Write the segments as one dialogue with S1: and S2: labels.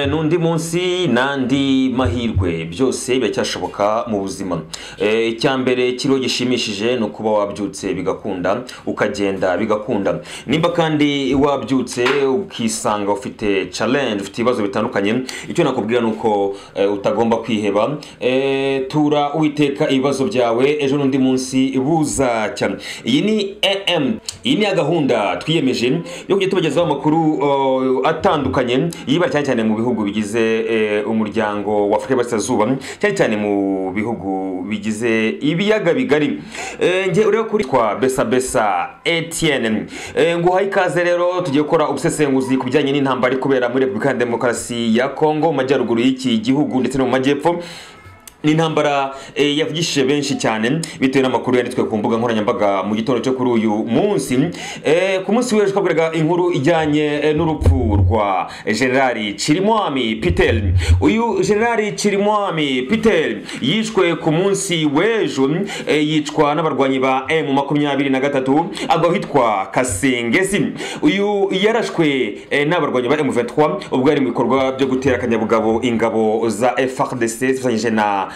S1: Nundi munsi nandi mahirwe byose biracyashoboka mu buzima. Icyambere kiro gishimishije no kuba wabyutse bigakunda ukagenda bigakunda. Nimba kandi wabyutse ukisanga ufite challenge, ufite ibibazo bitandukanye, icyo nakubwira nuko utagomba kwiheba. Tura Uwiteka ibibazo byawe ejo nundi munsi buza cyane. Iyi ni AM, iyi ni gahunda twiyemeje yo kujya tubagezaho amakuru atandukanye yiba cyane mu bihugu bigize umuryango wa Afrika y'Iburasirazuba, cyane mu bihugu bigize ibiyaga bigari. Nge ureko kuri kwa Besa Etienne, nguhaye ikaze rero tugiye gukora ubusesenguzi kubijyanye n'intambara kubera muri Repubulika ya Demokarasi ya Kongo mu majyaruguru y'iki gihugu ndetse no mu majyepfo. Ni intambara yavugishije benshi cyane bitewe n'amakuru yanditswe ku mbuga nkoranyambaga mu gitondo cyo kuri uyu munsi. Ku munsi w'ejo twabwiraga inkuru ijyanye n'urupfu rwa General Chirimwami Peter. Uyu General Chirimwami Peter yishwe ku munsi w'ejo, yicwa n'abarwanyi ba M23 agahitwa Kasengezi. Uyu yarashwe n'abarwanyi ba M23 ubwo ari mu bikorwa byo gutera akanyabugabo ingabo za FARDC zifanyije na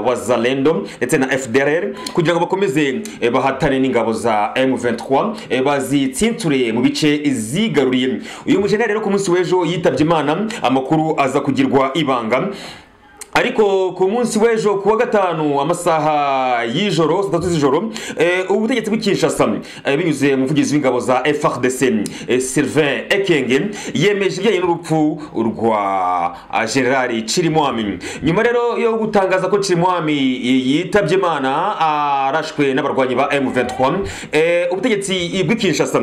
S1: Wazalendo ndetse na FDLR kugira ngo bakomeze bahatane n'ingabo za M23 bazitsinture mu bice zigaruriye. Uyu mujenerali rero ku munsi w'ejo yitabye Imana, amakuru aza kugirwa ibanga. Ariko ku munsi w'ejo kuwa gatanu amasaha y'ijoro 3 z'ijoro, ubutegetsi bw'Kinshasa binyuze mu vugizi w'ingabo za FARDC Sylvain Ekenge yemeje ibijyanye n'urupfu rwa General Chirimwami. Nyuma rero yo gutangaza ko Chirimwami yitabye Imana arashwe n'abarwanyi ba M23, ubutegetsi bw'Kinshasa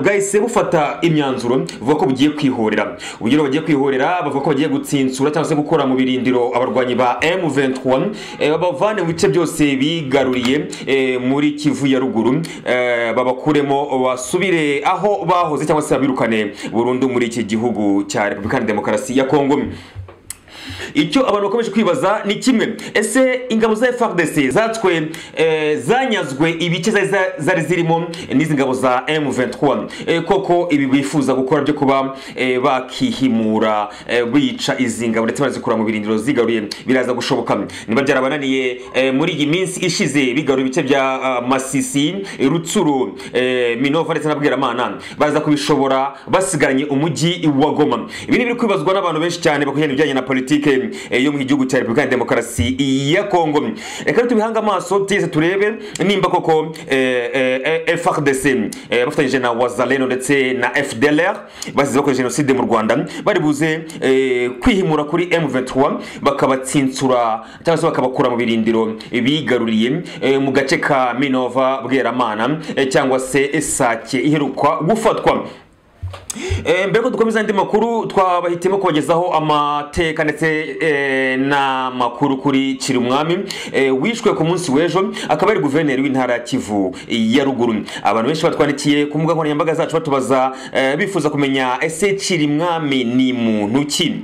S1: bwahise bufata imyanzuro buvuga ko bugiye kwihorera. Ubugiro bagiye kwihorera bavuga ko bagiye gutsinsura cyangwa se gukora mu birindiro abarwanyi ba M23 babavane mu bice byose bigaruriye muri Kivu ya ruguru, babakuremo basubire aho bahoze cyangwa se babirukane burundu muri iki gihugu cya Repubulika ya Demokarasi ya Kongo. Icyo abantu bakomeje kwibaza ni kimwe, ese ingabo za FARDC zatswe zanyazwe ibice zari zirimo n'izi ngabo za M23, koko ibi bifuza gukora byo kuba bakihimura bica izi ngabo ndetse barazikura mu birindiro zigaruye biraza gushoboka? Niba byarabananiye muri iyi minsi ishize bigaruye ibice bya Masisi, Rutsuru, Minova ndetse na Bweramana, baza kubishobora basigaranye umujyi wa Goma. Ibi ni biri kwibazwa n'abantu benshi cyane bakujyana ibijyanye na politike yo mu gihugu cya Repubulika ya Demokarasi ya Kongo. Reka tubihanga amaso tese turebe nimba koko FARDC bafatanyije na Wazalendo ndetse na FDLR bazize ko genocide mu Rwanda bari buze kwihimura kuri M23 bakabatsinsura cyangwa se bakabakura mu birindiro bigaruriye mu gace ka Minova, Bweramana cyangwa se Sake iherukwa gufatwa. Mbego dukomeza andi makuru twabahitemo kubagezaho amateka ndetse na makuru kuri Chirimwami wishwe ku munsi w'ejo, akaba ari guverineri w'intara ya Kivu ya ruguru. Abantu benshi batwandikiye ku mbuga nkoranyambaga zacu batubaza bifuza kumenya ese Chirimwami ni muntu ki?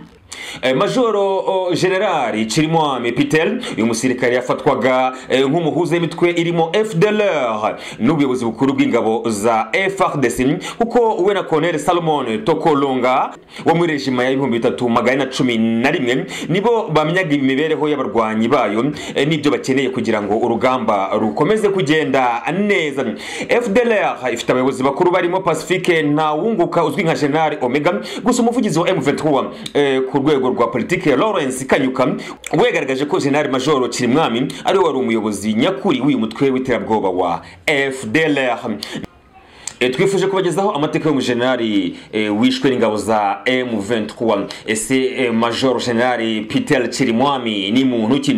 S1: Majoro General Chirimwami Peter uyu musirikare yafatwaga nk'umuhuza w'imitwe irimo FDLR n'ubuyobozi bukuru bw'ingabo za FARDC, kuko we na Colonel Salomon Tokolonga wo muri regima ya 311 nibo bamenyaga imibereho y'abarwanyi bayo n'ibyo bakeneye kugira ngo urugamba rukomeze kugenda neza. FDLR ifite abayobozi bakuru barimo Pacifique Ntawunguka uzwi nka General Omega, gusa umuvugizi wa M23 ku rwego rwa politike ya Lawrence Kanyuka wegaragaje ko General Major Chirimwami ari wari umuyobozi nyakuri w'uyu mutwe w'iterabwoba wa FDLR. Twifuje kubagezaho amateka y'umujenerali wishwe n'ingabo za M23. Ese Major General Peter Chirimwami ni muntu ki?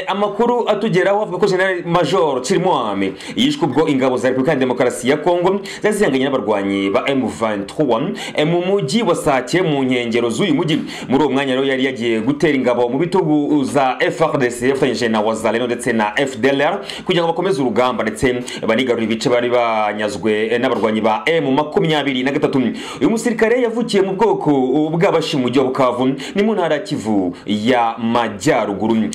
S1: Amakuru atugeraho avuga ko General Major Chirimwami yishwe ubwo ingabo za Repubulika ya Demokarasi ya Kongo zazihanganye n'abarwanyi ba M23 mu mujyi wa Sake mu nkengero z'uyu mujyi. Muri uwo mwanya rero yari yagiye gutera ingabo mu bitugu za FARDC yafatanyije na Wazalendo ndetse na FDLR kugira ngo bakomeze urugamba ndetse banigarura ibice bari banyazwe n'abarwanyi ba M23. Uyu musirikare yavukiye mu bwoko bw'abashi mu mujyi wa Bukavu ni mu ntara ya Kivu ya Majyaruguru.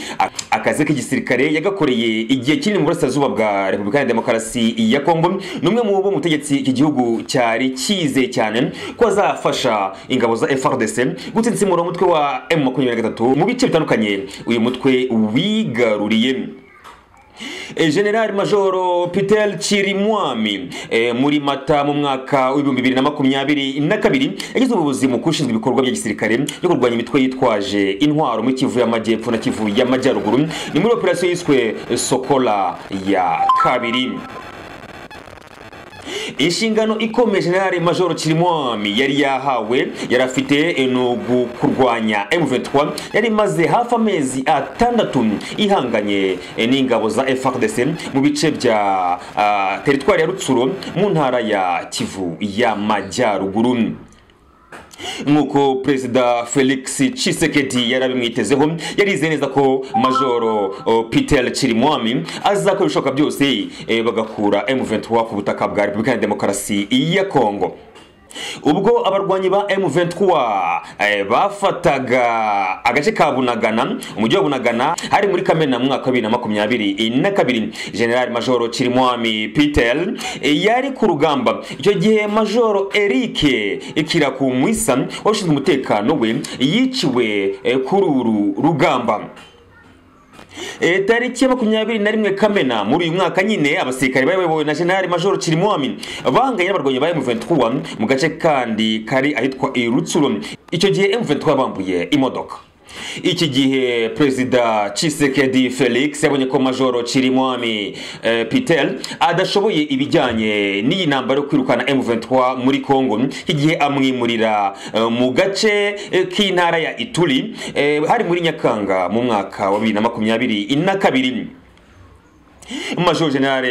S1: Akazi k'igisirikare yagakoreye igihe kinini mu burasirazuba bwa Repubulika ya Demokarasi ya Kongo. Numwe mu bo mutegetsi iki gihugu cyari kize cyane ko azafasha ingabo za FARDC gutsinsimura umutwe wa M23 mu bice bitandukanye uyu mutwe wigaruriye. General Major Peter Chirimwami muri Mata mu mwaka wa 2022 yagize ubuyobozi mu kushinzwe ibikorwa bya gisirikare byo kurwanya imitwe yitwaje intwaro mu Kivu y'Amajyepfo na Kivu y'Amajyaruguru. Ni muri operation yiswe Sokola ya kabiri. Inshingano ikomeye General Major Chirimwami yari yahawe yarafite no kurwanya M23 yari maze hafi amezi 6 ihanganye n'ingabo za FARDC mu bice bya territoire ya Rutsuro mu ntara ya Kivu y'Amajyaruguru. Nkuko Perezida Felix Tshisekedi yarabimwitezeho, yarizeye neza ko Major Peter Chirimwami azakora ibishoboka byose bagakura M23 ku butaka bwa Repubulika ya Demokarasi ya Kongo. Ubwo abarwanyi ba M23 bafataga agace ka Bunagana, umujyi wa Bunagana, hari muri Kamena mu mwaka wa 2022, General Major Chirimwami Peter yari ku rugamba. Icyo gihe Major Eric Ikirakumwisa washinzwe umutekano we yiciwe kuri uru rugamba. Tariki ya 21 Kamena muri uyu mwaka nyine abasirikare bayobowe na General Major Chirimwami banganye n'abarwanyi ba M23 mu gace kandi kari ahitwa Rutsuro. Icyo gihe M23 bambuye imodoka. Iki gihe Perezida Tshisekedi Felix yabonye ko Major Chirimwami Peter adashoboye ibijyanye n'iyi ntambara yo kwirukana M23 muri Kongo. Igihe amwimurira mu gace k'intara ya Ituri hari muri Nyakanga mu mwaka wa 2022. Major General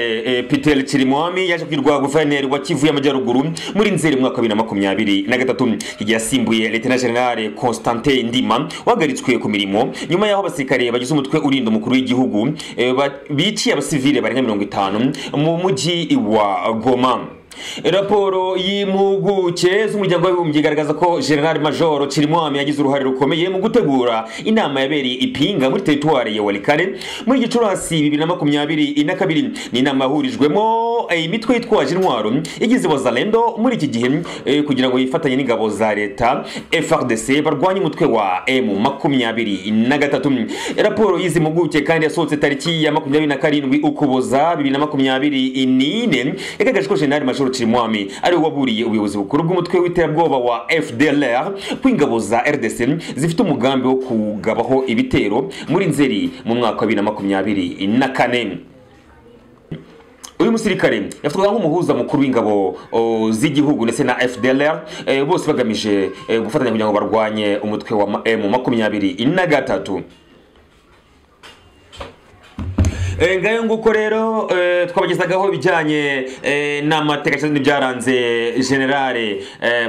S1: Peter Chirimwami yaje kwirwa guverineri wa Kivu y'Amajyaruguru muri Nzeri mu mwaka wa 2023. Igihe yasimbuye Lieutenant General Constantin Ndima wagaritswe ku mirimo nyuma y'aho abasirikare bagize umutwe urinda umukuru w'igihugu biciye abasivile barenga 50 mu mujyi wa Goma. Raporo y'impuguke z'umuryango w'abibumbye igaragaza ko General Major Chirimwami yagize uruhare rukomeye mu gutegura inama yabereye Ipinga muri territoire ya Walikale muri Gicurasi 2022. Ni inama yahurijwemo imitwe yitwaje intwaro igize Wazalendo muri iki gihe kugira ngo yifatanye n'ingabo za leta FARDC barwanye umutwe wa M23. Raporo y'izi mpuguke kandi yasohotse tariki ya 27 Ukuboza 2024 yagaragaje ko General Major Chirimwami ari waburiye ubuyobozi bukuru bw'umutwe w'iterabwoba wa FDLR kw'ingabo za RDC zifite umugambi wo kugabaho ibitero muri Nzeri mu mwaka wa 2024. Uyu musirikare yafatwaga nk'umuhuza mukuru w'ingabo z'igihugu ndetse na FDLR bose bagamije gufatanya kugira ngo barwanye umutwe wa M23. Ngayo nguko rero twabagezagaho bijyanye n'amateka cyane byaranze General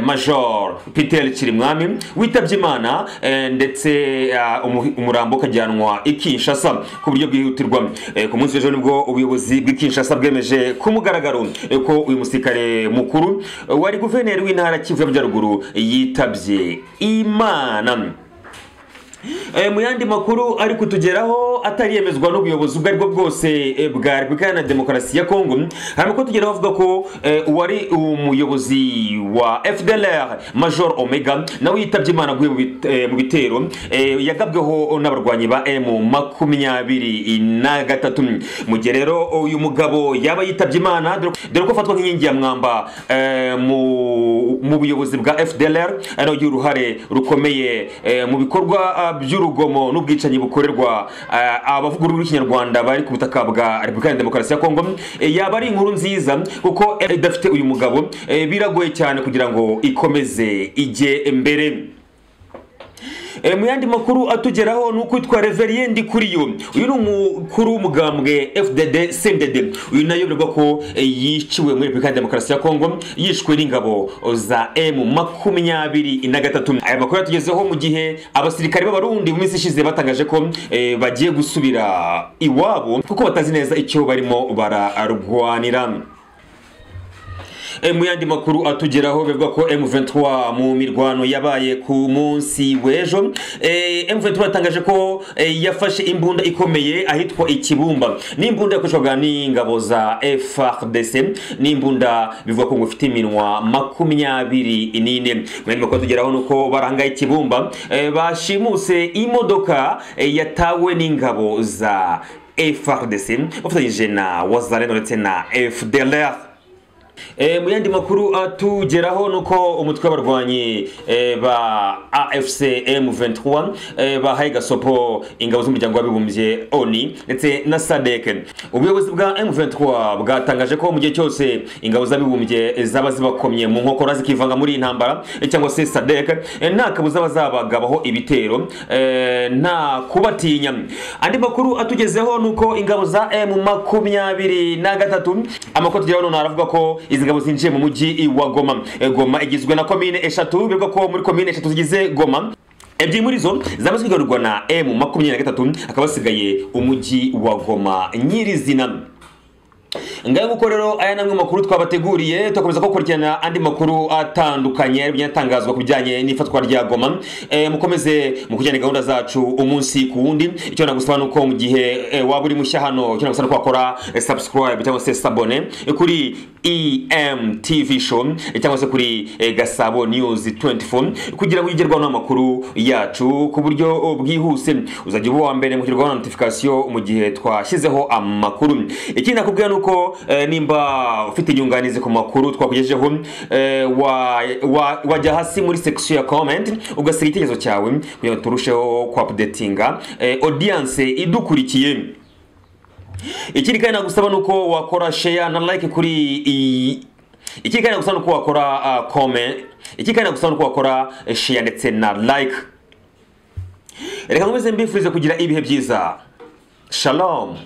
S1: Major Peter Chirimwami witabye Imana ndetse umurambo kajyanwa i Kinshasa ku buryo bwihutirwa. Ku munsi w'ejo nibwo ubuyobozi bw'i Kinshasa bwemeje ku mugaragaro ko uyu musirikare mukuru wari guverineri w'intara Kivu y'Amajyaruguru yitabye Imana. Mu yandi makuru ari kutugeraho atari yemezwa n'ubuyobozi ubwo aribwo bwose bwa Repubulika ya Demokarasi ya Kongo, harimo ko tugeraho bavuga ko wari umuyobozi wa FDLR Major Omega nawe yitabye Imana guye mu bitero yagabweho n'abarwanyi ba M23. Mu gihe rero uyu mugabo yaba yitabye Imana dore ko afatwa nk'inkingi ya mwamba mu buyobozi bwa FDLR, ari uruhare rukomeye mu bikorwa by'urugomo n'ubwicanyi bukorerwa abavuga ururimi rw'ikinyarwanda bari ku butaka bwa Repubulika ya Demokarasi ya Kongo. Yaba ari inkuru nziza kuko idafite uyu mugabo biragoye cyane kugira ngo ikomeze ijye mbere. Mu yandi makuru atugeraho nuko yitwa Reverien Ndikuriyo. Uyu ni umukuru w'umugambwe FDD CNDD. Uyu nayo bivugwa ko yiciwe muri Repubulika ya Demokarasi ya Kongo yishwe n'ingabo za M23. Aya makuru yatugezeho mu gihe abasirikare b'Abarundi mu minsi ishize batangaje ko bagiye gusubira iwabo kuko batazi neza icyo barimo bararwanira. Mu yandi makuru atugeraho bivuga ko M23 mu mirwano yabaye ku munsi w'ejo, M23 yatangaje ko yafashe imbunda ikomeye ahitwa Ikibumba. Ni imbunda yakoreshwaga n'ingabo za FARDC, ni imbunda bivuga ko ngufite iminwa 24. Mu yandi makuru atugeraho nuko baranga Ikibumba bashimuse imodoka yatawe n'ingabo za FARDC bafatanyije na Wazalendo ndetse na FDLR. Mu yandi makuru atugeraho nuko umutwe w'abarwanyi ba AFC M23 bahaye gasopo ingabo z'umuryango w'abibumbye ONU ndetse na SADC. Ubuyobozi bwa M23 bwatangaje ko mu gihe cyose ingabo z'abibumbye zaba zibakomye mu nkokora zikivanga muri intambara cyangwa se SADC, nta kabuza bazabagabaho ibitero nta kubatinya. Andi makuru atugezeho nuko ingabo za M23 amakuru tugeraho none aravuga ko izi ngabo zinjiye mu mujyi wa Goma. Goma igizwe na komine 3, bivuga ko muri komine 3 zigize Goma, ebyiri muri zo zabazwe kwigarurwa na M23, akaba asigaye umujyi wa Goma nyirizina. Ngaye nguko rero aya namwe makuru twabateguriye, tukomeza gukurikirana andi makuru atandukanye byatangazwa kubijyanye n'ifatwa rya Goma. Mukomeze mukujyane gahunda zacu umunsi ku wundi. Icyo nagusaba nuko mu gihe waba uri mushya hano, icyo nagusaba nuko wakora subscribe cyangwa se s'abone kuri EMTV show cyangwa se kuri Gasabo News 24 kugira ngo ugerwaho n'amakuru yacu ku buryo bwihuse. Uzajya uba wa mbere mu kugerwaho na notification mu gihe twashyizeho amakuru. Ikindi nakubwira nuko nimba ufite inyunganizi ku makuru twakugejeho, wajya hasi muri section ya comment ugasiga itekerezo cyawe kugira ngo turusheho ku updatinga audience idukurikiye. Ikindi kandi nagusaba nuko wakora share na like kuri ikindi kandi nagusaba nuko wakora comment, ikindi kandi nagusaba nuko wakora share ndetse na like. Reka nkomeze mbifurize kugira ibihe byiza. Shalom.